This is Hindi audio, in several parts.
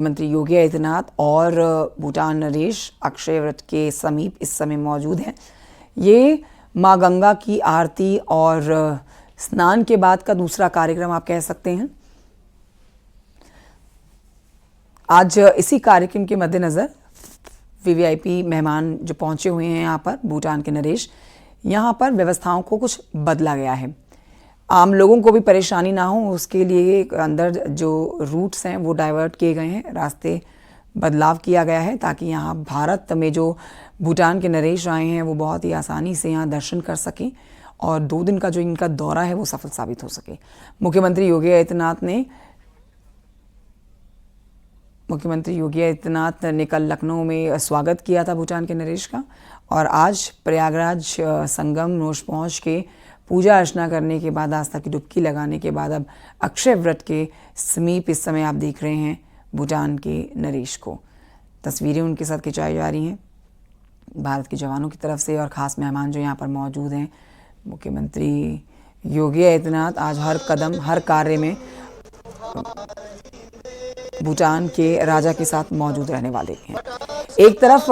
मुख्यमंत्री योगी आदित्यनाथ और भूटान नरेश अक्षय वृत के समीप इस समय मौजूद हैं। ये माँ गंगा की आरती और स्नान के बाद का दूसरा कार्यक्रम आप कह सकते हैं। आज इसी कार्यक्रम के मद्देनज़र वीवीआईपी मेहमान जो पहुंचे हुए हैं यहाँ पर भूटान के नरेश, यहाँ पर व्यवस्थाओं को कुछ बदला गया है। आम लोगों को भी परेशानी ना हो उसके लिए अंदर जो रूट्स हैं वो डाइवर्ट किए गए हैं, रास्ते बदलाव किया गया है ताकि यहाँ भारत में जो भूटान के नरेश आए हैं वो बहुत ही आसानी से यहाँ दर्शन कर सकें और 2 दिन का जो इनका दौरा है वो सफल साबित हो सके। मुख्यमंत्री योगी आदित्यनाथ ने कल लखनऊ में स्वागत किया था भूटान के नरेश का और आज प्रयागराज संगम नोश पहुँच के पूजा अर्चना करने के बाद, आस्था की डुबकी लगाने के बाद अब अक्षय व्रत के समीप इस समय आप देख रहे हैं भूटान के नरेश को। तस्वीरें उनके साथ खिंचाई जा रही हैं भारत के जवानों की तरफ से और ख़ास मेहमान जो यहाँ पर मौजूद हैं। मुख्यमंत्री योगी आदित्यनाथ आज हर कदम हर कार्य में भूटान के राजा के साथ मौजूद रहने वाले हैं। एक तरफ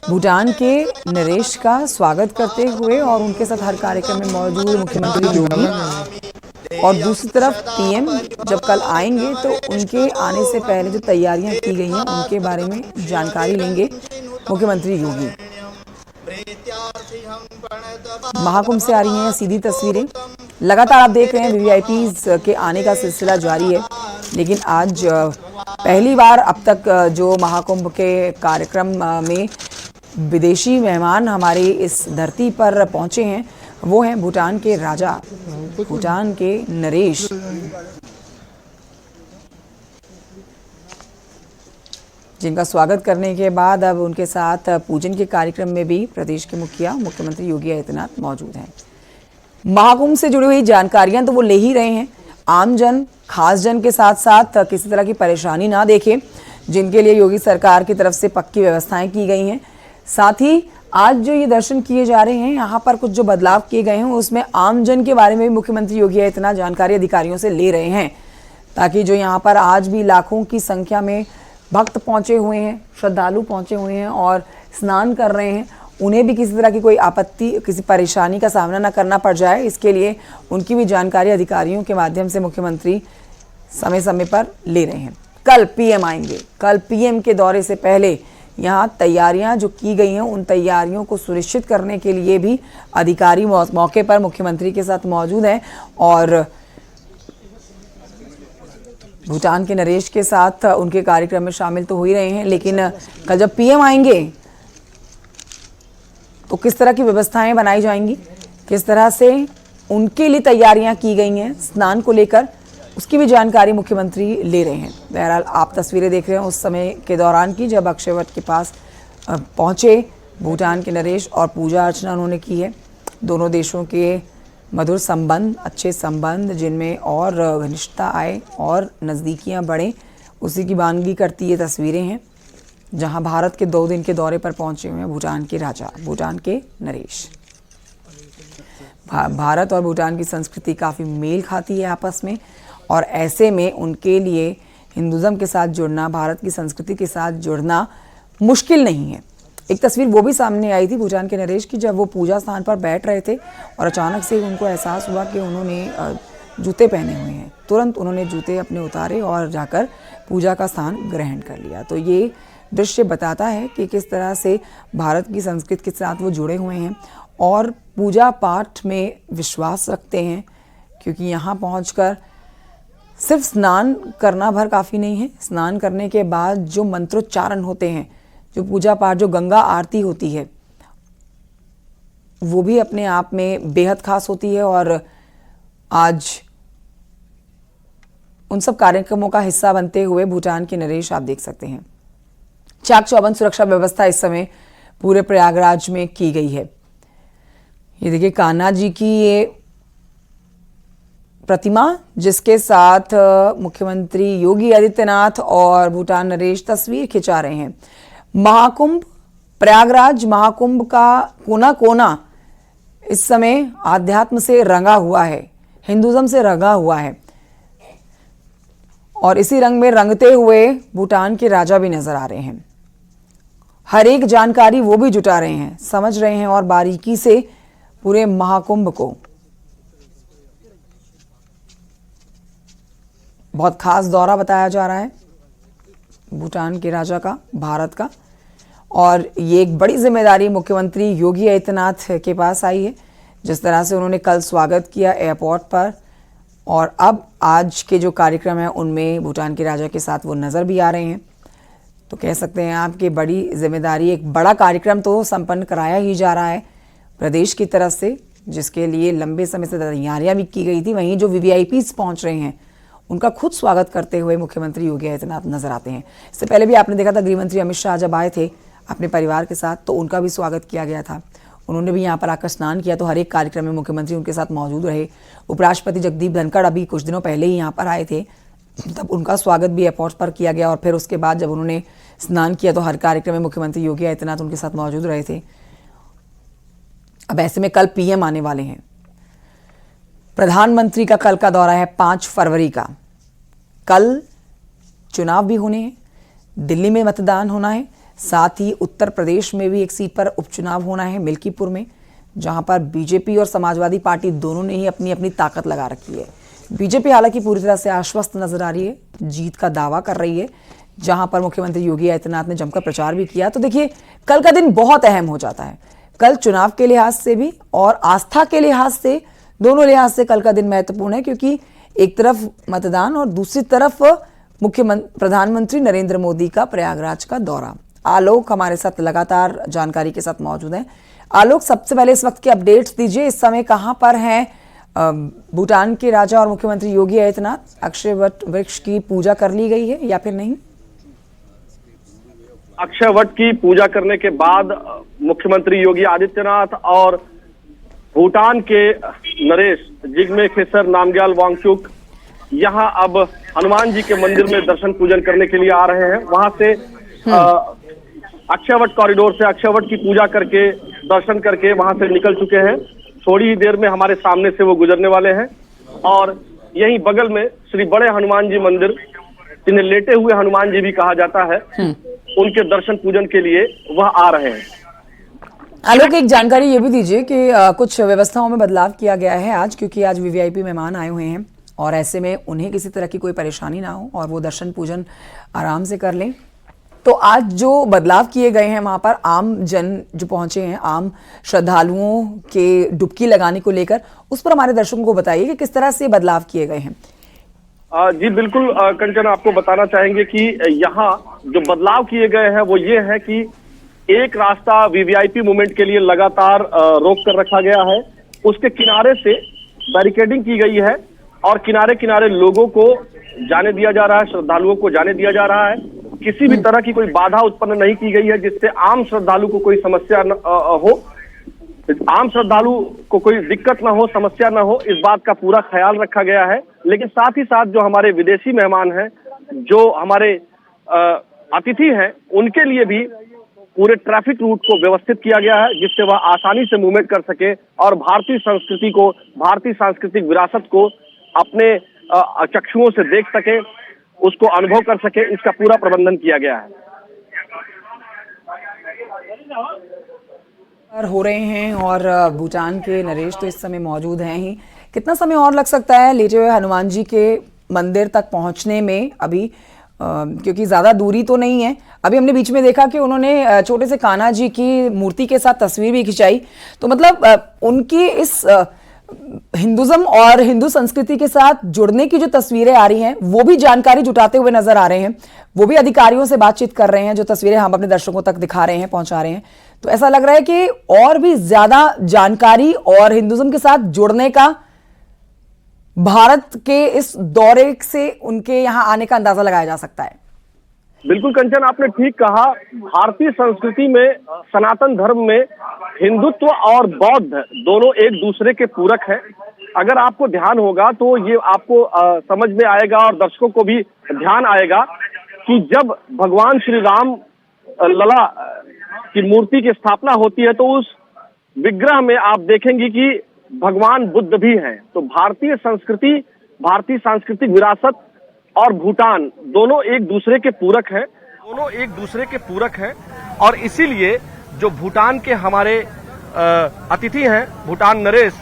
भूटान के नरेश का स्वागत करते हुए और उनके साथ हर कार्यक्रम में मौजूद मुख्यमंत्री योगी और दूसरी तरफ पीएम जब कल आएंगे तो उनके आने से पहले जो तैयारियां की गई हैं उनके बारे में जानकारी लेंगे मुख्यमंत्री योगी। महाकुंभ से आ रही हैं सीधी तस्वीरें। लगातार आप देख रहे हैं वीवीआईपीज के आने का सिलसिला जारी है, लेकिन आज पहली बार अब तक जो महाकुंभ के कार्यक्रम में विदेशी मेहमान हमारे इस धरती पर पहुंचे हैं वो हैं भूटान के राजा, भूटान के नरेश। जिनका स्वागत करने के बाद अब उनके साथ पूजन के कार्यक्रम में भी प्रदेश के मुखिया मुख्यमंत्री योगी आदित्यनाथ मौजूद हैं। महाकुंभ से जुड़ी हुई जानकारियां तो वो ले ही रहे हैं। आम जन, खास जन के साथ साथ किसी तरह की परेशानी ना देखे, जिनके लिए योगी सरकार की तरफ से पक्की व्यवस्थाएं की गई हैं। साथ ही आज जो ये दर्शन किए जा रहे हैं, यहाँ पर कुछ जो बदलाव किए गए हैं उसमें आम जन के बारे में भी मुख्यमंत्री योगी आदित्यनाथ जानकारी अधिकारियों से ले रहे हैं ताकि जो यहाँ पर आज भी लाखों की संख्या में भक्त पहुंचे हुए हैं, श्रद्धालु पहुंचे हुए हैं और स्नान कर रहे हैं, उन्हें भी किसी तरह की कोई आपत्ति, किसी परेशानी का सामना न करना पड़ जाए, इसके लिए उनकी भी जानकारी अधिकारियों के माध्यम से मुख्यमंत्री समय समय पर ले रहे हैं। कल पीएम आएंगे, कल पीएम के दौरे से पहले यहाँ तैयारियां जो की गई हैं उन तैयारियों को सुनिश्चित करने के लिए भी अधिकारी मौके पर मुख्यमंत्री के साथ मौजूद हैं और भूटान के नरेश के साथ उनके कार्यक्रम में शामिल तो हो ही रहे हैं, लेकिन कल जब पीएम आएंगे तो किस तरह की व्यवस्थाएं बनाई जाएंगी, किस तरह से उनके लिए तैयारियां की गई हैं स्नान को लेकर, उसकी भी जानकारी मुख्यमंत्री ले रहे हैं। बहरहाल आप तस्वीरें देख रहे हैं उस समय के दौरान की जब अक्षय वट के पास पहुंचे भूटान के नरेश और पूजा अर्चना उन्होंने की है। दोनों देशों के मधुर संबंध, अच्छे संबंध जिनमें और घनिष्ठता आए और नज़दीकियां बढ़ें, उसी की बानगी करती ये तस्वीरें हैं जहां भारत के 2 दिन के दौरे पर पहुंचे हुए हैं भूटान के राजा, भूटान के नरेश। भारत और भूटान की संस्कृति काफ़ी मेल खाती है आपस में और ऐसे में उनके लिए हिंदुज़म के साथ जुड़ना, भारत की संस्कृति के साथ जुड़ना मुश्किल नहीं है। एक तस्वीर वो भी सामने आई थी भूटान के नरेश की जब वो पूजा स्थान पर बैठ रहे थे और अचानक से उनको एहसास हुआ कि उन्होंने जूते पहने हुए हैं। तुरंत उन्होंने जूते अपने उतारे और जाकर पूजा का स्थान ग्रहण कर लिया। तो ये दृश्य बताता है कि किस तरह से भारत की संस्कृति के साथ वो जुड़े हुए हैं और पूजा पाठ में विश्वास रखते हैं, क्योंकि यहाँ पहुँचकर सिर्फ स्नान करना भर काफ़ी नहीं है। स्नान करने के बाद जो मंत्रोच्चारण होते हैं, जो पूजा पाठ, जो गंगा आरती होती है, वो भी अपने आप में बेहद खास होती है और आज उन सब कार्यक्रमों का हिस्सा बनते हुए भूटान के नरेश आप देख सकते हैं। चाक चौबंद सुरक्षा व्यवस्था इस समय पूरे प्रयागराज में की गई है। ये देखिए कान्हा जी की ये प्रतिमा जिसके साथ मुख्यमंत्री योगी आदित्यनाथ और भूटान नरेश तस्वीर खिंचा रहे हैं। महाकुंभ, प्रयागराज महाकुंभ का कोना कोना इस समय आध्यात्म से रंगा हुआ है, हिंदुज़म से रंगा हुआ है और इसी रंग में रंगते हुए भूटान के राजा भी नजर आ रहे हैं। हर एक जानकारी वो भी जुटा रहे हैं, समझ रहे हैं और बारीकी से पूरे महाकुंभ को। बहुत खास दौरा बताया जा रहा है भूटान के राजा का, भारत का, और ये एक बड़ी जिम्मेदारी मुख्यमंत्री योगी आदित्यनाथ के पास आई है। जिस तरह से उन्होंने कल स्वागत किया एयरपोर्ट पर, और अब आज के जो कार्यक्रम है उनमें भूटान के राजा के साथ वो नज़र भी आ रहे हैं। तो कह सकते हैं आपकी बड़ी जिम्मेदारी, एक बड़ा कार्यक्रम तो संपन्न कराया ही जा रहा है प्रदेश की तरफ से, जिसके लिए लंबे समय से तैयारियां भी की गई थी। वहीं जो वीवीआईपीज पहुंच रहे हैं उनका खुद स्वागत करते हुए मुख्यमंत्री योगी आदित्यनाथ नजर आते हैं। इससे पहले भी आपने देखा था गृहमंत्री अमित शाह जब आए थे अपने परिवार के साथ, तो उनका भी स्वागत किया गया था। उन्होंने भी यहाँ पर आकर स्नान किया, तो हर एक कार्यक्रम में मुख्यमंत्री उनके साथ मौजूद रहे। उपराष्ट्रपति जगदीप धनखड़ अभी कुछ दिनों पहले ही यहाँ पर आए थे, तब उनका स्वागत भी एयरपोर्ट पर किया गया, और फिर उसके बाद जब उन्होंने स्नान किया तो हर कार्यक्रम में मुख्यमंत्री योगी आदित्यनाथ उनके साथ मौजूद रहे थे। अब ऐसे में कल पीएम आने वाले हैं। प्रधानमंत्री का कल का दौरा है 5 फरवरी का। कल चुनाव भी होने हैं, दिल्ली में मतदान होना है, साथ ही उत्तर प्रदेश में भी एक सीट पर उपचुनाव होना है मिल्कीपुर में, जहां पर बीजेपी और समाजवादी पार्टी दोनों ने ही अपनी अपनी ताकत लगा रखी है। बीजेपी हालांकि पूरी तरह से आश्वस्त नजर आ रही है, जीत का दावा कर रही है, जहां पर मुख्यमंत्री योगी आदित्यनाथ ने जमकर प्रचार भी किया। तो देखिए कल का दिन बहुत अहम हो जाता है। कल चुनाव के लिहाज से भी और आस्था के लिहाज से, दोनों लिहाज से कल का दिन महत्वपूर्ण है, क्योंकि एक तरफ मतदान और दूसरी तरफ प्रधानमंत्री नरेंद्र मोदी का प्रयागराज का दौरा। आलोक हमारे साथ लगातार जानकारी के साथ मौजूद हैं। आलोक, सबसे पहले इस वक्त की अपडेट्स दीजिए, इस समय कहां पर हैं भूटान के राजा और मुख्यमंत्री योगी आदित्यनाथ? अक्षय वट वृक्ष की पूजा कर ली गई है या फिर नहीं? अक्षय वट की पूजा करने के बाद मुख्यमंत्री योगी आदित्यनाथ और भूटान के नरेश जिग्मे खेसर नामग्याल वांगचुक यहां अब हनुमान जी के मंदिर में दर्शन पूजन करने के लिए आ रहे हैं। वहां से अक्षयवट कॉरिडोर से अक्षयवट की पूजा करके, दर्शन करके वहां से निकल चुके हैं। थोड़ी ही देर में हमारे सामने से वो गुजरने वाले हैं, और यहीं बगल में श्री बड़े हनुमान जी मंदिर, जिन्हें लेटे हुए हनुमान जी भी कहा जाता है, उनके दर्शन पूजन के लिए वह आ रहे हैं। आलोक, एक जानकारी ये भी दीजिए कि कुछ व्यवस्थाओं में बदलाव किया गया है आज, क्योंकि आज वीवीआईपी मेहमान आए हुए हैं और ऐसे में उन्हें किसी तरह की कोई परेशानी ना हो और वो दर्शन पूजन आराम से कर लें। तो आज जो बदलाव किए गए हैं वहां पर आम जन जो पहुंचे हैं, आम श्रद्धालुओं के डुबकी लगाने को लेकर, उस पर हमारे दर्शकों को बताइए कि किस तरह से बदलाव किए गए हैं। जी बिल्कुल कंचन, आपको बताना चाहेंगे कि यहाँ जो बदलाव किए गए हैं वो ये है कि एक रास्ता वीवीआईपी मूवमेंट के लिए लगातार रोक कर रखा गया है। उसके किनारे से बैरिकेडिंग की गई है और किनारे किनारे लोगों को जाने दिया जा रहा है, श्रद्धालुओं को जाने दिया जा रहा है। किसी भी तरह की कोई बाधा उत्पन्न नहीं की गई है जिससे आम श्रद्धालु को कोई समस्या हो, आम श्रद्धालु को कोई दिक्कत ना हो, समस्या ना हो, इस बात का पूरा ख्याल रखा गया है। लेकिन साथ ही साथ जो हमारे विदेशी मेहमान हैं, जो हमारे अतिथि हैं, उनके लिए भी पूरे ट्रैफिक रूट को व्यवस्थित किया गया है, जिससे वह आसानी से मूवमेंट कर सके और भारतीय संस्कृति को, भारतीय सांस्कृतिक विरासत को अपने चक्षुओं से देख सके, उसको अनुभव कर सके। इसका पूरा प्रबंधन किया गया है। हो रहे हैं और भूटान के नरेश तो इस समय मौजूद हैं ही। कितना समय और लग सकता है लेटे हुए हनुमान जी के मंदिर तक पहुंचने में अभी, क्योंकि ज़्यादा दूरी तो नहीं है। अभी हमने बीच में देखा कि उन्होंने छोटे से कान्हा जी की मूर्ति के साथ तस्वीर भी खिंचाई। तो मतलब उनकी इस हिंदुज़म और हिंदू संस्कृति के साथ जुड़ने की जो तस्वीरें आ रही हैं, वो भी जानकारी जुटाते हुए नजर आ रहे हैं। वो भी अधिकारियों से बातचीत कर रहे हैं, जो तस्वीरें हम अपने दर्शकों तक दिखा रहे हैं, पहुंचा रहे हैं। तो ऐसा लग रहा है कि और भी ज्यादा जानकारी और हिंदुज़म के साथ जुड़ने का भारत के इस दौरे से उनके यहाँ आने का अंदाजा लगाया जा सकता है। बिल्कुल कंचन, आपने ठीक कहा। भारतीय संस्कृति में, सनातन धर्म में हिंदुत्व और बौद्ध दोनों एक दूसरे के पूरक हैं। अगर आपको ध्यान होगा तो ये आपको समझ में आएगा और दर्शकों को भी ध्यान आएगा कि जब भगवान श्री राम लला की मूर्ति की स्थापना होती है तो उस विग्रह में आप देखेंगे कि भगवान बुद्ध भी हैं। तो भारतीय संस्कृति, भारतीय सांस्कृतिक विरासत और भूटान दोनों एक दूसरे के पूरक हैं और इसीलिए जो भूटान के हमारे अतिथि हैं भूटान नरेश,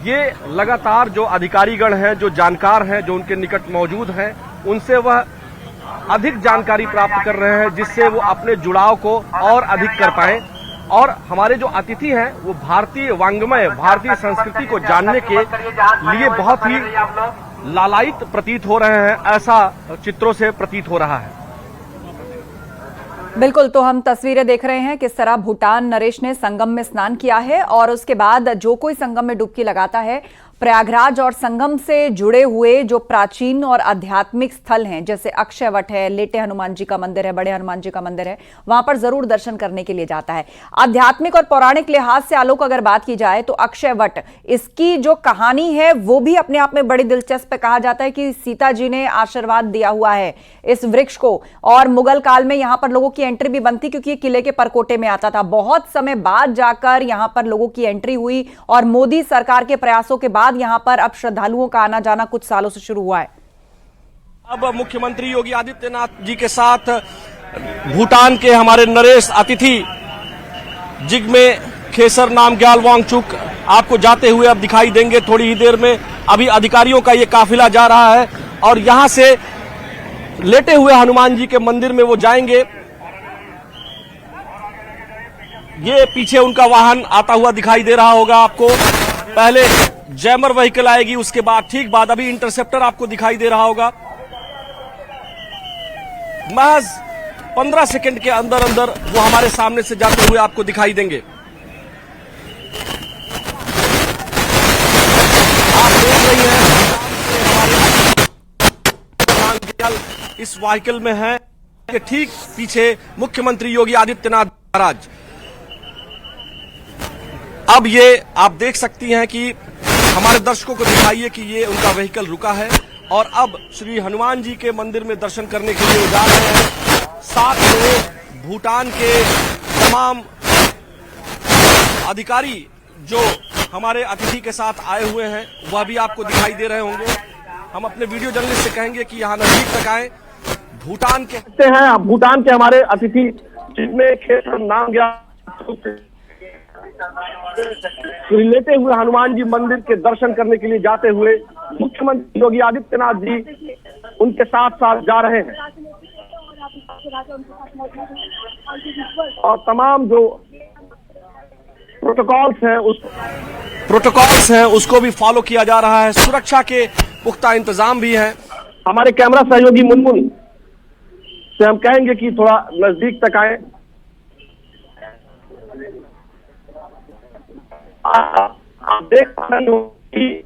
ये लगातार जो अधिकारीगण हैं, जो जानकार हैं, जो उनके निकट मौजूद हैं, उनसे वह अधिक जानकारी प्राप्त कर रहे हैं, जिससे वो अपने जुड़ाव को और अधिक कर पाएं। और हमारे जो अतिथि हैं वो भारतीय वांग्मय, भारतीय संस्कृति को जानने के लिए बहुत ही लालायित प्रतीत हो रहे हैं, ऐसा चित्रों से प्रतीत हो रहा है। बिल्कुल, तो हम तस्वीरें देख रहे हैं किस तरह भूटान नरेश ने संगम में स्नान किया है और उसके बाद जो कोई संगम में डुबकी लगाता है, प्रयागराज और संगम से जुड़े हुए जो प्राचीन और आध्यात्मिक स्थल हैं, जैसे अक्षयवट है, लेटे हनुमान जी का मंदिर है, बड़े हनुमान जी का मंदिर है, वहां पर जरूर दर्शन करने के लिए जाता है। आध्यात्मिक और पौराणिक लिहाज से आलोक अगर बात की जाए तो अक्षयवट, इसकी जो कहानी है वो भी अपने आप में बड़ी दिलचस्प है। कहा जाता है कि सीता जी ने आशीर्वाद दिया हुआ है इस वृक्ष को, और मुगल काल में यहां पर लोगों की एंट्री भी बंद थी क्योंकि ये किले के परकोटे में आता था। बहुत समय बाद जाकर यहां पर लोगों की एंट्री हुई और मोदी सरकार के प्रयासों के बाद यहां पर अब श्रद्धालुओं का आना जाना कुछ सालों से शुरू हुआ है। अब मुख्यमंत्री योगी आदित्यनाथ जी के साथ भूटान के हमारे नरेश अतिथि जिग्मे खेसर नामग्याल वांगचुक आपको जाते हुए अब दिखाई देंगे थोड़ी ही देर में। अभी अधिकारियों का ये काफिला जा रहा है और यहां से लेटे हुए हनुमान जी के मंदिर में वो जाएंगे। ये पीछे उनका वाहन आता हुआ दिखाई दे रहा होगा आपको। पहले जैमर व्हीकल आएगी, उसके बाद ठीक बाद अभी इंटरसेप्टर आपको दिखाई दे रहा होगा। महज 15 सेकंड के अंदर अंदर वो हमारे सामने से जाते हुए आपको दिखाई देंगे। आप देख रही हैं इस व्हीकल में है कि ठीक पीछे मुख्यमंत्री योगी आदित्यनाथ महाराज। अब ये आप देख सकती हैं कि हमारे दर्शकों को दिखाइए कि ये उनका व्हीकल रुका है और अब श्री हनुमान जी के मंदिर में दर्शन करने के लिए जा रहे हैं। साथ में भूटान के तमाम अधिकारी जो हमारे अतिथि के साथ आए हुए हैं वह भी आपको दिखाई दे रहे होंगे। हम अपने वीडियो जर्नलिस्ट से कहेंगे कि यहाँ नजदीक तक आए। भूटान के हमारे अतिथि जिनमें खेसर नामग्याल लेटे हुए हनुमान जी मंदिर के दर्शन करने के लिए जाते हुए मुख्यमंत्री योगी आदित्यनाथ जी उनके साथ साथ जा रहे हैं और तमाम जो प्रोटोकॉल्स हैं उसको भी फॉलो किया जा रहा है। सुरक्षा के पुख्ता इंतजाम भी हैं। हमारे कैमरा सहयोगी मुनमुन से हम कहेंगे कि थोड़ा नजदीक तक आए। आप देख पा रहे हो कि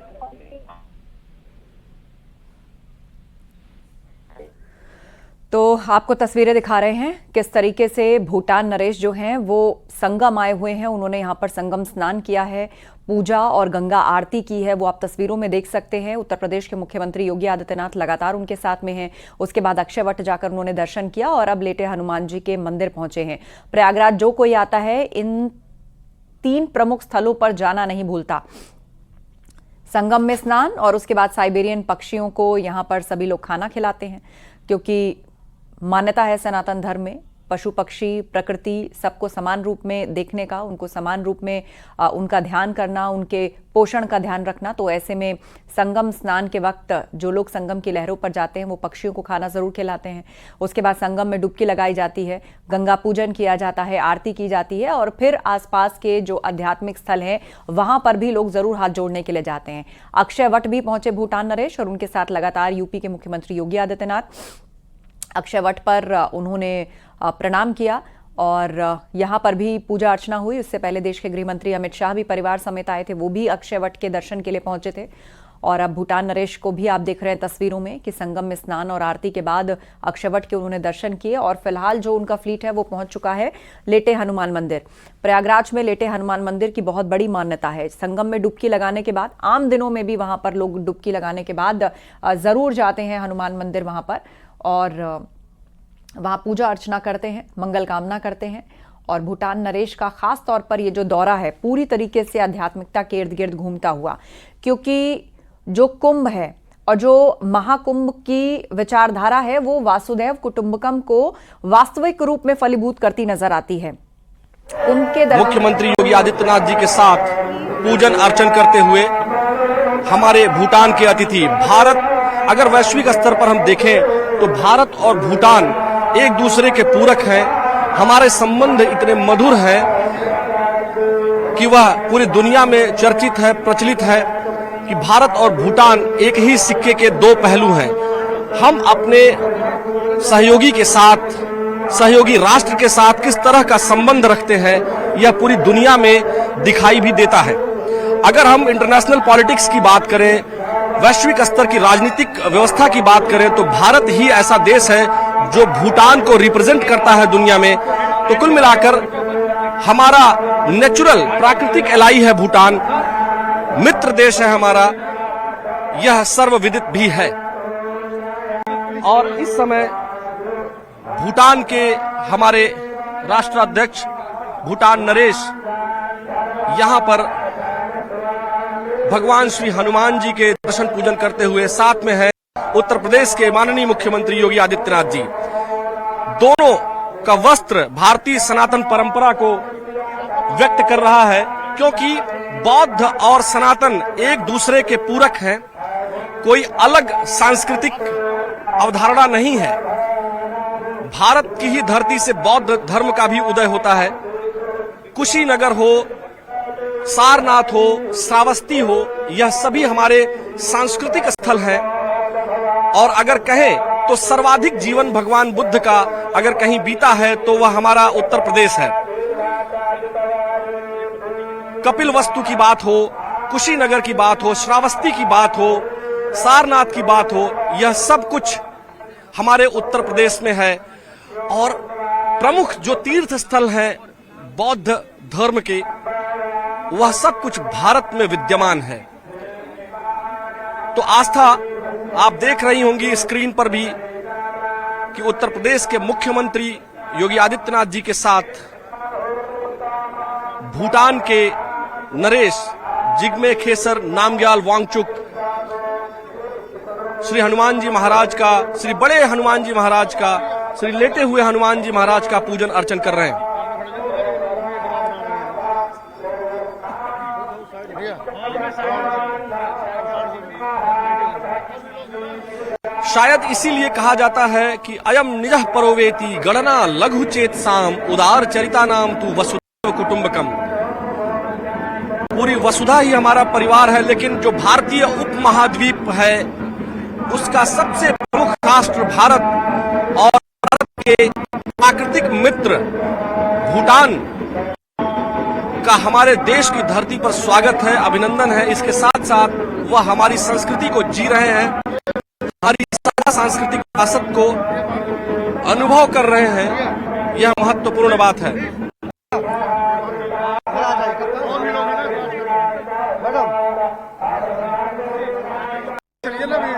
तो आपको तस्वीरें दिखा रहे हैं किस तरीके से भूटान नरेश जो हैं वो संगम आए हुए हैं। उन्होंने यहाँ पर संगम स्नान किया है, पूजा और गंगा आरती की है, वो आप तस्वीरों में देख सकते हैं। उत्तर प्रदेश के मुख्यमंत्री योगी आदित्यनाथ लगातार उनके साथ में हैं। उसके बाद अक्षयवट जाकर उन्होंने दर्शन किया और अब लेटे हनुमान जी के मंदिर पहुंचे हैं। प्रयागराज जो कोई आता है इन 3 प्रमुख स्थलों पर जाना नहीं भूलता। संगम में स्नान और उसके बाद साइबेरियन पक्षियों को यहाँ पर सभी लोग खाना खिलाते हैं, क्योंकि मान्यता है सनातन धर्म में पशु पक्षी प्रकृति सबको समान रूप में देखने का, उनको समान रूप में उनका ध्यान करना, उनके पोषण का ध्यान रखना। तो ऐसे में संगम स्नान के वक्त जो लोग संगम की लहरों पर जाते हैं वो पक्षियों को खाना जरूर खिलाते हैं। उसके बाद संगम में डुबकी लगाई जाती है, गंगा पूजन किया जाता है, आरती की जाती है और फिर आसपास के जो आध्यात्मिक स्थल हैं वहां पर भी लोग जरूर हाथ जोड़ने के लिए जाते हैं। अक्षयवट भी पहुंचे भूटान नरेश और उनके साथ लगातार यूपी के मुख्यमंत्री योगी आदित्यनाथ। अक्षयवट पर उन्होंने प्रणाम किया और यहाँ पर भी पूजा अर्चना हुई। उससे पहले देश के गृह मंत्री अमित शाह भी परिवार समेत आए थे, वो भी अक्षयवट के दर्शन के लिए पहुंचे थे। और अब भूटान नरेश को भी आप देख रहे हैं तस्वीरों में कि संगम में स्नान और आरती के बाद अक्षयवट के उन्होंने दर्शन किए और फिलहाल जो उनका फ्लीट है वो पहुंच चुका है लेटे हनुमान मंदिर। प्रयागराज में लेटे हनुमान मंदिर की बहुत बड़ी मान्यता है। संगम में डुबकी लगाने के बाद, आम दिनों में भी वहां पर लोग डुबकी लगाने के बाद जरूर जाते हैं हनुमान मंदिर वहां पर और वहाँ पूजा अर्चना करते हैं, मंगल कामना करते हैं। और भूटान नरेश का खास तौर पर ये जो दौरा है पूरी तरीके से आध्यात्मिकता के इर्द गिर्द घूमता हुआ, क्योंकि जो कुंभ है और जो महाकुंभ की विचारधारा है वो वासुदैव कुटुंबकम को वास्तविक रूप में फलीभूत करती नजर आती है। उनके मुख्यमंत्री योगी आदित्यनाथ जी के साथ पूजन अर्चन करते हुए हमारे भूटान के अतिथि, भारत अगर वैश्विक स्तर पर हम देखें तो भारत और भूटान एक दूसरे के पूरक हैं। हमारे संबंध इतने मधुर हैं कि वह पूरी दुनिया में चर्चित है, प्रचलित है कि भारत और भूटान एक ही सिक्के के दो पहलू हैं। हम अपने सहयोगी के साथ, सहयोगी राष्ट्र के साथ किस तरह का संबंध रखते हैं यह पूरी दुनिया में दिखाई भी देता है। अगर हम इंटरनेशनल पॉलिटिक्स की बात करें, वैश्विक स्तर की राजनीतिक व्यवस्था की बात करें तो भारत ही ऐसा देश है जो भूटान को रिप्रेजेंट करता है दुनिया में। तो कुल मिलाकर हमारा नेचुरल प्राकृतिक एलाई है भूटान, मित्र देश है हमारा, यह सर्वविदित भी है। और इस समय भूटान के हमारे राष्ट्राध्यक्ष भूटान नरेश यहां पर भगवान श्री हनुमान जी के दर्शन पूजन करते हुए, साथ में है उत्तर प्रदेश के माननीय मुख्यमंत्री योगी आदित्यनाथ जी। दोनों का वस्त्र भारतीय सनातन परंपरा को व्यक्त कर रहा है, क्योंकि बौद्ध और सनातन एक दूसरे के पूरक हैं। कोई अलग सांस्कृतिक अवधारणा नहीं है। भारत की ही धरती से बौद्ध धर्म का भी उदय होता है। कुशीनगर हो, सारनाथ हो, श्रावस्ती हो, यह सभी हमारे सांस्कृतिक स्थल हैं। और अगर कहें तो सर्वाधिक जीवन भगवान बुद्ध का अगर कहीं बीता है तो वह हमारा उत्तर प्रदेश है। कपिल वस्तु की बात हो, कुशीनगर की बात हो, श्रावस्ती की बात हो, सारनाथ की बात हो, यह सब कुछ हमारे उत्तर प्रदेश में है। और प्रमुख जो तीर्थ स्थल हैं बौद्ध धर्म के, वह सब कुछ भारत में विद्यमान है। तो आस्था आप देख रही होंगी स्क्रीन पर भी कि उत्तर प्रदेश के मुख्यमंत्री योगी आदित्यनाथ जी के साथ भूटान के नरेश जिग्मे खेसर नामग्याल वांगचुक श्री हनुमान जी महाराज का, श्री बड़े हनुमान जी महाराज का, श्री लेटे हुए हनुमान जी महाराज का पूजन अर्चन कर रहे हैं। शायद इसीलिए कहा जाता है कि अयम निजः परोवेति गणना लघु चेत साम उदार चरिता नाम तू वसुधैव कुटुंबकम। पूरी वसुधा ही हमारा परिवार है, लेकिन जो भारतीय उपमहाद्वीप है उसका सबसे प्रमुख राष्ट्र भारत और भारत के प्राकृतिक मित्र भूटान का हमारे देश की धरती पर स्वागत है, अभिनंदन है। इसके साथ साथ वह हमारी संस्कृति को जी रहे हैं, हमारी सांस्कृतिक विरासत को अनुभव कर रहे हैं। यह महत्वपूर्ण बात है।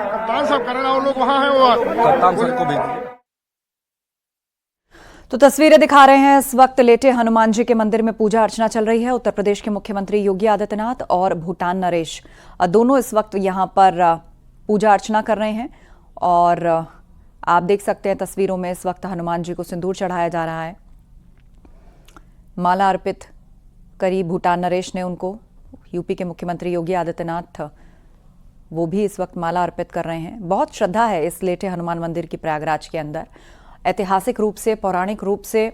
कप्तान साहब करना, वो लोग वहां हैं, वो कप्तान सर को भेज दीजिए। तो तस्वीरें दिखा रहे हैं, इस वक्त लेटे हनुमान जी के मंदिर में पूजा अर्चना चल रही है। उत्तर प्रदेश के मुख्यमंत्री योगी आदित्यनाथ और भूटान नरेश दोनों इस वक्त यहां पर पूजा अर्चना कर रहे हैं। और आप देख सकते हैं तस्वीरों में इस वक्त हनुमान जी को सिंदूर चढ़ाया जा रहा है, माला अर्पित करी भूटान नरेश ने उनको। यूपी के मुख्यमंत्री योगी आदित्यनाथ वो भी इस वक्त माला अर्पित कर रहे हैं। बहुत श्रद्धा है इस लेटे हनुमान मंदिर की प्रयागराज के अंदर। ऐतिहासिक रूप से, पौराणिक रूप से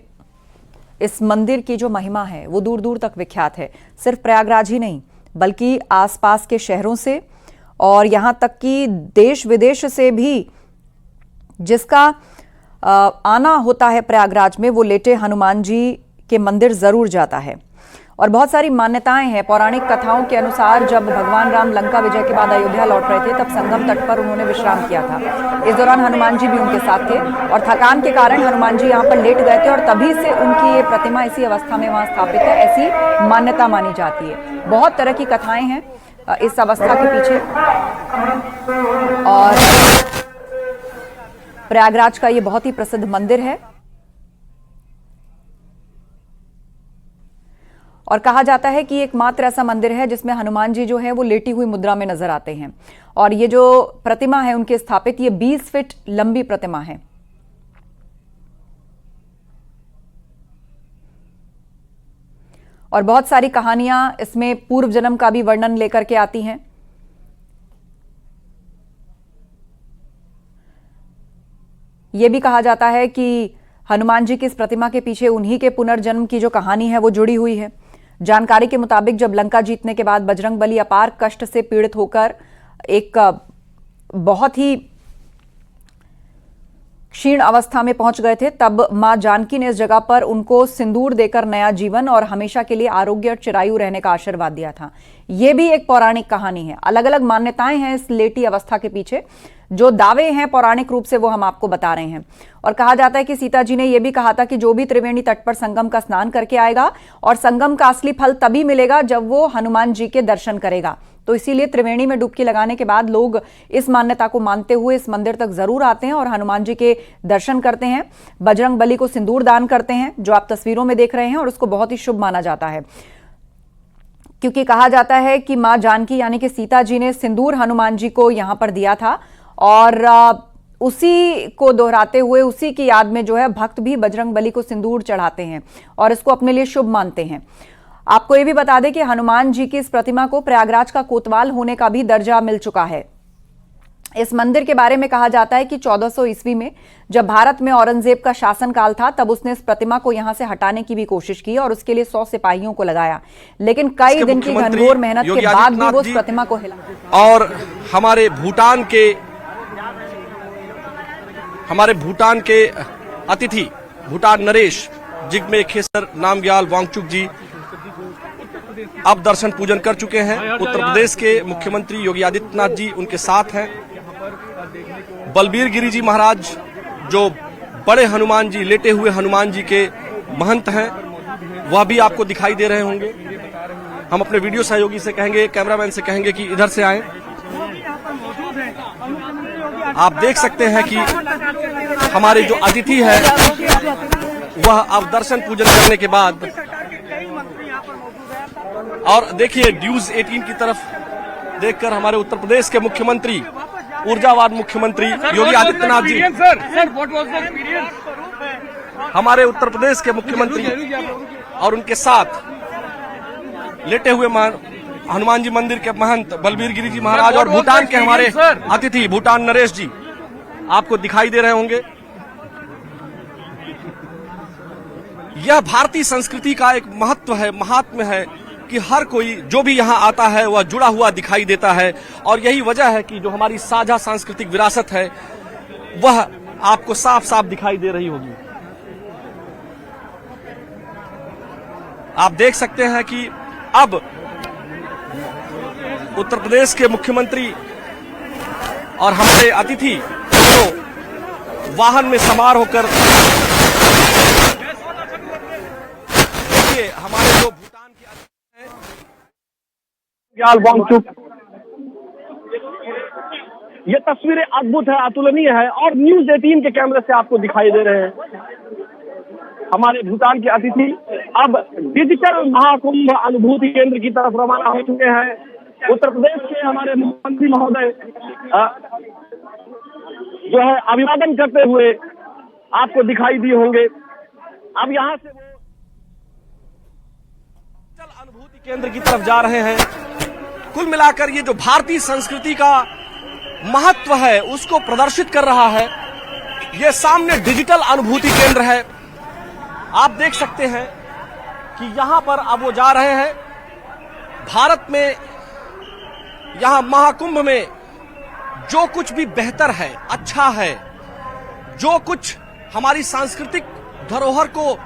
इस मंदिर की जो महिमा है वो दूर दूर तक विख्यात है। सिर्फ प्रयागराज ही नहीं बल्कि आसपास के शहरों से और यहाँ तक कि देश विदेश से भी जिसका आना होता है प्रयागराज में, वो लेटे हनुमान जी के मंदिर जरूर जाता है। और बहुत सारी मान्यताएं हैं। पौराणिक कथाओं के अनुसार जब भगवान राम लंका विजय के बाद अयोध्या लौट रहे थे तब संगम तट पर उन्होंने विश्राम किया था। इस दौरान हनुमान जी भी उनके साथ थे और थकान के कारण हनुमान जी यहाँ पर लेट गए थे और तभी से उनकी ये प्रतिमा इसी अवस्था में वहां स्थापित है, ऐसी मान्यता मानी जाती है। बहुत तरह की कथाएं हैं इस अवस्था के पीछे। और प्रयागराज का ये बहुत ही प्रसिद्ध मंदिर है और कहा जाता है कि एकमात्र ऐसा मंदिर है जिसमें हनुमान जी जो है वो लेटी हुई मुद्रा में नजर आते हैं। और ये जो प्रतिमा है उनकी स्थापित, ये 20 फीट लंबी प्रतिमा है। और बहुत सारी कहानियां इसमें पूर्व जन्म का भी वर्णन लेकर के आती हैं। यह भी कहा जाता है कि हनुमान जी की इस प्रतिमा के पीछे उन्हीं के पुनर्जन्म की जो कहानी है वो जुड़ी हुई है। जानकारी के मुताबिक जब लंका जीतने के बाद बजरंग बली अपार कष्ट से पीड़ित होकर एक बहुत ही क्षीण अवस्था में पहुंच गए थे, तब मां जानकी ने इस जगह पर उनको सिंदूर देकर नया जीवन और हमेशा के लिए आरोग्य और चिरायु रहने का आशीर्वाद दिया था। यह भी एक पौराणिक कहानी है। अलग अलग मान्यताएं हैं इस लेटी अवस्था के पीछे। जो दावे हैं पौराणिक रूप से वो हम आपको बता रहे हैं। और कहा जाता है कि सीता जी ने यह भी कहा था कि जो भी त्रिवेणी तट पर संगम का स्नान करके आएगा और संगम का असली फल तभी मिलेगा जब वो हनुमान जी के दर्शन करेगा। तो इसीलिए त्रिवेणी में डुबकी लगाने के बाद लोग इस मान्यता को मानते हुए इस मंदिर तक जरूर आते हैं और हनुमान जी के दर्शन करते हैं। बजरंग बली को सिंदूर दान करते हैं, जो आप तस्वीरों में देख रहे हैं, और उसको बहुत ही शुभ माना जाता है, क्योंकि कहा जाता है कि मां जानकी यानी कि सीता जी ने सिंदूर हनुमान जी को यहां पर दिया था और उसी को दोहराते हुए उसी की याद में जो है भक्त भी बजरंग बली को सिंदूर चढ़ाते हैं और इसको अपने लिए शुभ मानते हैं। आपको यह भी बता दें कि हनुमान जी की इस प्रतिमा को प्रयागराज का कोतवाल होने का भी दर्जा मिल चुका है। इस मंदिर के बारे में कहा जाता है कि 1400 ईस्वी में जब भारत में औरंगजेब का शासनकाल था, तब उसने इस प्रतिमा को यहां से हटाने की भी कोशिश की और उसके लिए 100 सिपाहियों को लगाया, लेकिन कई दिन की घनघोर मेहनत के बाद भी वो उस प्रतिमा को हिला। और हमारे भूटान के अतिथि भूटान नरेश जिग्मे खेसर नामग्याल वांगचुक जी अब दर्शन पूजन कर चुके हैं। उत्तर प्रदेश के मुख्यमंत्री योगी आदित्यनाथ जी उनके साथ हैं। बलबीर गिरी जी महाराज जो बड़े हनुमान जी, लेटे हुए हनुमान जी के महंत हैं, वह भी आपको दिखाई दे रहे होंगे। हम अपने वीडियो सहयोगी से कहेंगे, कैमरामैन से कहेंगे कि इधर से आएं। आप देख सकते हैं कि हमारे जो अतिथि है वह अब दर्शन पूजन करने के बाद, और देखिए न्यूज 18 की तरफ देखकर हमारे उत्तर प्रदेश के मुख्यमंत्री, ऊर्जावान मुख्यमंत्री योगी आदित्यनाथ जी, हमारे उत्तर प्रदेश के मुख्यमंत्री और उनके साथ लेटे हुए हनुमान जी मंदिर के महंत बलबीर गिरी जी महाराज और भूटान के हमारे अतिथि भूटान नरेश जी आपको दिखाई दे रहे होंगे। यह भारतीय संस्कृति का एक महत्व है, महात्म्य है कि हर कोई जो भी यहाँ आता है वह जुड़ा हुआ दिखाई देता है। और यही वजह है कि जो हमारी साझा सांस्कृतिक विरासत है वह आपको साफ साफ दिखाई दे रही होगी। आप देख सकते हैं कि अब उत्तर प्रदेश के मुख्यमंत्री और हमारे अतिथि दोनों वाहन में सवार होकर, देखिए हमारे जो भूटान के अतिथि हैं वांगचुक, ये तस्वीरें अद्भुत है, अतुलनीय है और न्यूज 18 के कैमरे से आपको दिखाई दे रहे हैं। हमारे भूटान के अतिथि अब डिजिटल महाकुंभ अनुभूति केंद्र की तरफ रवाना हो चुके हैं। उत्तर प्रदेश के हमारे मुख्यमंत्री महोदय जो है अभिवादन करते हुए आपको दिखाई दिए होंगे। अब यहाँ से वो डिजिटल अनुभूति केंद्र की तरफ जा रहे हैं। कुल मिलाकर ये जो भारतीय संस्कृति का महत्व है उसको प्रदर्शित कर रहा है। ये सामने डिजिटल अनुभूति केंद्र है। आप देख सकते हैं कि यहां पर अब वो जा रहे हैं। भारत में यहां महाकुंभ में जो कुछ भी बेहतर है, अच्छा है, जो कुछ हमारी सांस्कृतिक धरोहर को,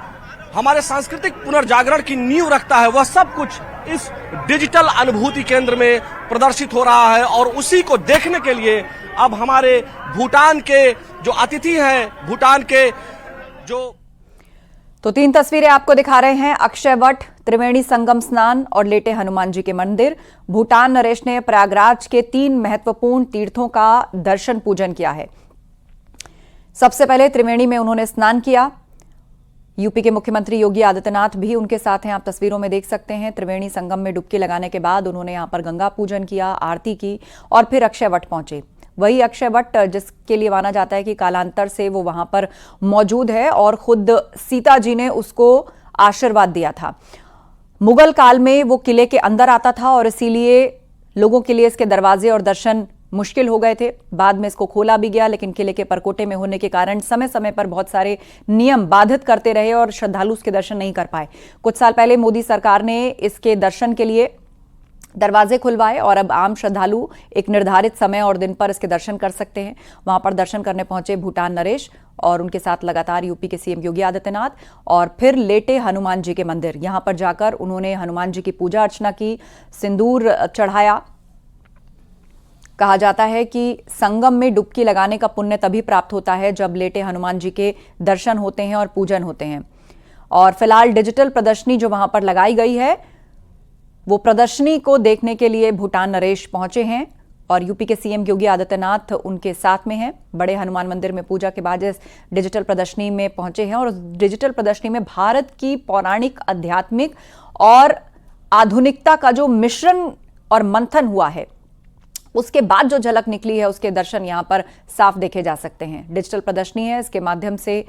हमारे सांस्कृतिक पुनर्जागरण की नींव रखता है, वह सब कुछ इस डिजिटल अनुभूति केंद्र में प्रदर्शित हो रहा है। और उसी को देखने के लिए अब हमारे भूटान के जो अतिथि हैं, भूटान के जो तो 3 तस्वीरें आपको दिखा रहे हैं। अक्षय वट, त्रिवेणी संगम स्नान और लेटे हनुमान जी के मंदिर। भूटान नरेश ने प्रयागराज के 3 महत्वपूर्ण तीर्थों का दर्शन पूजन किया है। सबसे पहले त्रिवेणी में उन्होंने स्नान किया। यूपी के मुख्यमंत्री योगी आदित्यनाथ भी उनके साथ हैं, आप तस्वीरों में देख सकते हैं। त्रिवेणी संगम में डुबकी लगाने के बाद उन्होंने यहां पर गंगा पूजन किया, आरती की और फिर अक्षय वट पहुंचे। वही अक्षय वट जिसके लिए माना जाता है कि कालांतर से वो वहां पर मौजूद है और खुद सीता जी ने उसको आशीर्वाद दिया था। मुगल काल में वो किले के अंदर आता था और इसीलिए लोगों के लिए इसके दरवाजे और दर्शन मुश्किल हो गए थे। बाद में इसको खोला भी गया, लेकिन किले के परकोटे में होने के कारण समय समय पर बहुत सारे नियम बाधित करते रहे और श्रद्धालु इसके दर्शन नहीं कर पाए। कुछ साल पहले मोदी सरकार ने इसके दर्शन के लिए दरवाजे खुलवाए और अब आम श्रद्धालु एक निर्धारित समय और दिन पर इसके दर्शन कर सकते हैं। वहां पर दर्शन करने पहुंचे भूटान नरेश और उनके साथ लगातार यूपी के सीएम योगी आदित्यनाथ और फिर लेटे हनुमान जी के मंदिर। यहां पर जाकर उन्होंने हनुमान जी की पूजा अर्चना की, सिंदूर चढ़ाया। कहा जाता है कि संगम में डुबकी लगाने का पुण्य तभी प्राप्त होता है जब लेटे हनुमान जी के दर्शन होते हैं और पूजन होते हैं। और फिलहाल डिजिटल प्रदर्शनी जो वहां पर लगाई गई है, वो प्रदर्शनी को देखने के लिए भूटान नरेश पहुंचे हैं और यूपी के सीएम योगी आदित्यनाथ उनके साथ में हैं। बड़े हनुमान मंदिर में पूजा के बाद इस डिजिटल प्रदर्शनी में पहुंचे हैं और उस डिजिटल प्रदर्शनी में भारत की पौराणिक, आध्यात्मिक और आधुनिकता का जो मिश्रण और मंथन हुआ है, उसके बाद जो झलक निकली है, उसके दर्शन यहां पर साफ देखे जा सकते हैं। डिजिटल प्रदर्शनी है, इसके माध्यम से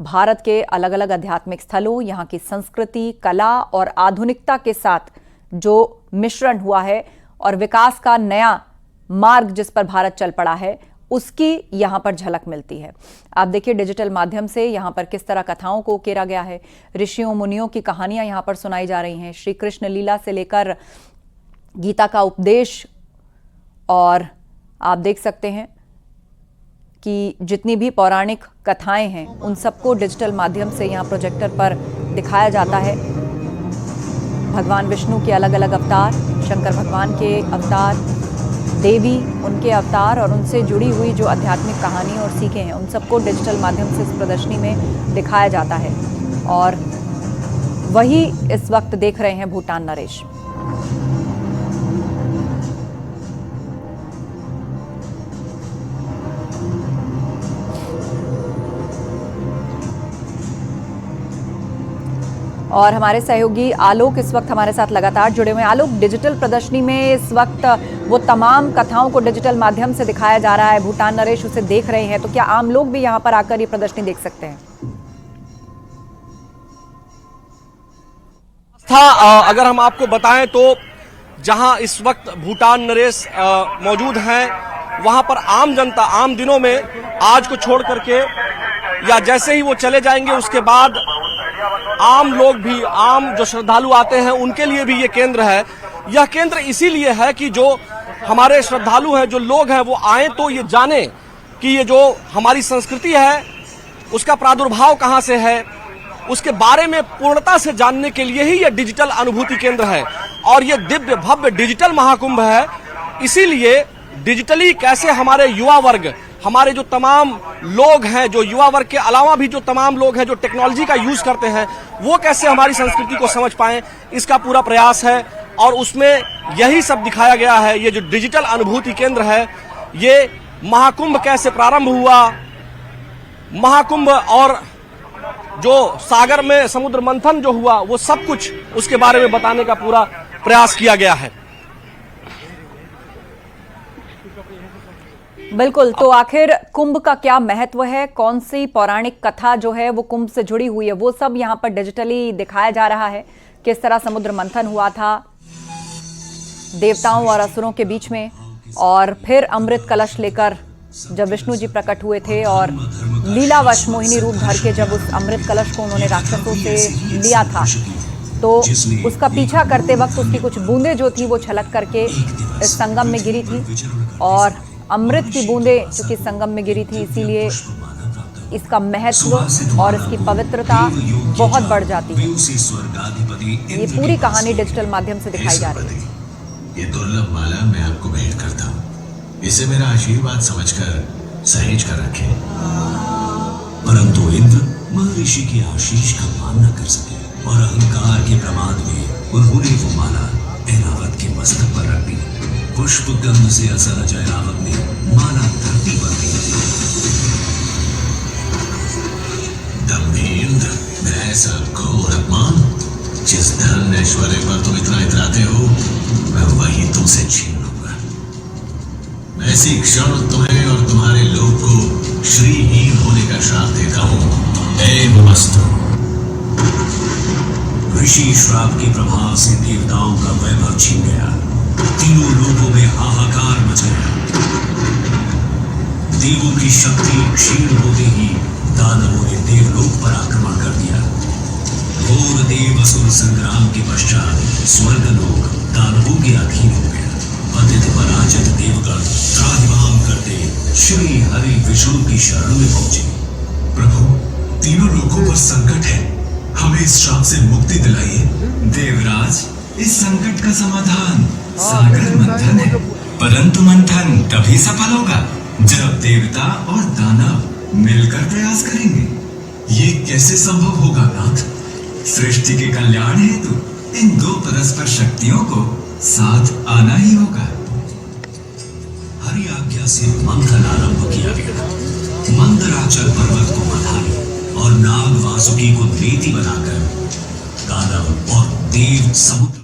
भारत के अलग अलग आध्यात्मिक स्थलों, यहां की संस्कृति, कला और आधुनिकता के साथ जो मिश्रण हुआ है और विकास का नया मार्ग जिस पर भारत चल पड़ा है, उसकी यहां पर झलक मिलती है। आप देखिए डिजिटल माध्यम से यहां पर किस तरह कथाओं को उकेरा गया है। ऋषियों मुनियों की कहानियां यहां पर सुनाई जा रही हैं, श्री कृष्ण लीला से लेकर गीता का उपदेश। और आप देख सकते हैं कि जितनी भी पौराणिक कथाएं हैं, उन सबको डिजिटल माध्यम से यहाँ प्रोजेक्टर पर दिखाया जाता है। भगवान विष्णु के अलग अलग अवतार, शंकर भगवान के अवतार, देवी उनके अवतार और उनसे जुड़ी हुई जो आध्यात्मिक कहानी और सीखें हैं, उन सबको डिजिटल माध्यम से इस प्रदर्शनी में दिखाया जाता है। और वही इस वक्त देख रहे हैं भूटान नरेश। और हमारे सहयोगी आलोक इस वक्त हमारे साथ लगातार जुड़े हुए हैं। आलोक, डिजिटल प्रदर्शनी में इस वक्त वो तमाम कथाओं को डिजिटल माध्यम से दिखाया जा रहा है, भूटान नरेश उसे देख रहे हैं, तो क्या आम लोग भी यहाँ पर आकर ये प्रदर्शनी देख सकते हैं? अगर हम आपको बताएं तो जहां इस वक्त भूटान नरेश मौजूद हैं, वहां पर आम जनता आम दिनों में आज को छोड़ करके या जैसे ही वो चले जाएंगे उसके बाद आम लोग भी, आम जो श्रद्धालु आते हैं उनके लिए भी ये केंद्र है। यह केंद्र इसीलिए है कि जो हमारे श्रद्धालु हैं, जो लोग हैं, वो आए तो ये जाने कि ये जो हमारी संस्कृति है उसका प्रादुर्भाव कहां से है, उसके बारे में पूर्णता से जानने के लिए ही यह डिजिटल अनुभूति केंद्र है। और ये दिव्य भव्य डिजिटल महाकुंभ है। इसीलिए डिजिटली कैसे हमारे युवा वर्ग, हमारे जो तमाम लोग हैं, जो युवा वर्ग के अलावा भी जो तमाम लोग हैं जो टेक्नोलॉजी का यूज करते हैं, वो कैसे हमारी संस्कृति को समझ पाएं, इसका पूरा प्रयास है। और उसमें यही सब दिखाया गया है। ये जो डिजिटल अनुभूति केंद्र है, ये महाकुंभ कैसे प्रारंभ हुआ, महाकुंभ और जो सागर में समुद्र मंथन जो हुआ, वो सब कुछ उसके बारे में बताने का पूरा प्रयास किया गया है। बिल्कुल, तो आखिर कुंभ का क्या महत्व है, कौन सी पौराणिक कथा जो है वो कुंभ से जुड़ी हुई है, वो सब यहाँ पर डिजिटली दिखाया जा रहा है। किस तरह समुद्र मंथन हुआ था देवताओं और असुरों के बीच में, और फिर अमृत कलश लेकर जब विष्णु जी प्रकट हुए थे और लीलावश मोहिनी रूप धर के जब उस अमृत कलश को उन्होंने राक्षसों से लिया था, तो उसका पीछा करते वक्त उसकी कुछ बूंदें जो थी वो छलक करके इस संगम में गिरी थी। और अमृत की बूंदें चूंकि संगम में गिरी थी, इसीलिए इसका महत्व और इसकी पवित्रता बहुत बढ़ जाती है। ये पूरी कहानी डिजिटल माध्यम से दिखाई जा रही है। ये दुर्लभ माला मैं आपको भेंट करता हूँ, इसे मेरा आशीर्वाद समझकर सहेज कर रखें। परंतु इंद्र महर्षि की आशीष का मान न कर सके और अहंकार के प्रमाद में उन्होंने वो माला ऐरावत के मस्तक पर रख दी। पुष्प गंध से असहज ऐरावत ने माला धरती पर दी। दम्भेन्द्र, मैं ऐसा घोर अपमान, जिस धन ऐश्वर्य पर तुम इतना इतराते हो, मैं वही तुमसे छीन लूंगा। ऐसी क्षण तुम्हें और तुम्हारे लोग को श्रीहीन होने का श्राप देता हूं। एवमस्तु। ऋषि श्राप के प्रभाव से देवताओं का वैभव छिन गया, तीनों लोगों में हाहाकार मच गया। देवों की शक्ति क्षीण होते ही दानवों ने देवलोक पर आक्रमण कर दिया। घोर देव असुर संग्राम के पश्चात स्वर्गलोक दानवों के अधीन हो गया। पतित पराजित देवगण त्राहिमाम करते श्री हरि विष्णु की शरण में पहुंचे। प्रभु, तीनों लोगों पर संकट है, हमें इस श्राप से मुक्ति दिलाइए। देवराज, इस संकट का समाधान सागर मंथन है, परंतु मंथन तभी सफल होगा जब देवता और दानव मिलकर प्रयास करेंगे। ये कैसे संभव होगा नाथ? सृष्टि के कल्याण हेतु इन दो परस्पर शक्तियों को साथ आना ही होगा। हरि आज्ञा से मंथन आरंभ किया गया। मंदराचल पर्वत को बंधाई और नाग वासुकी को रेती बनाकर दानव और देव समुद्र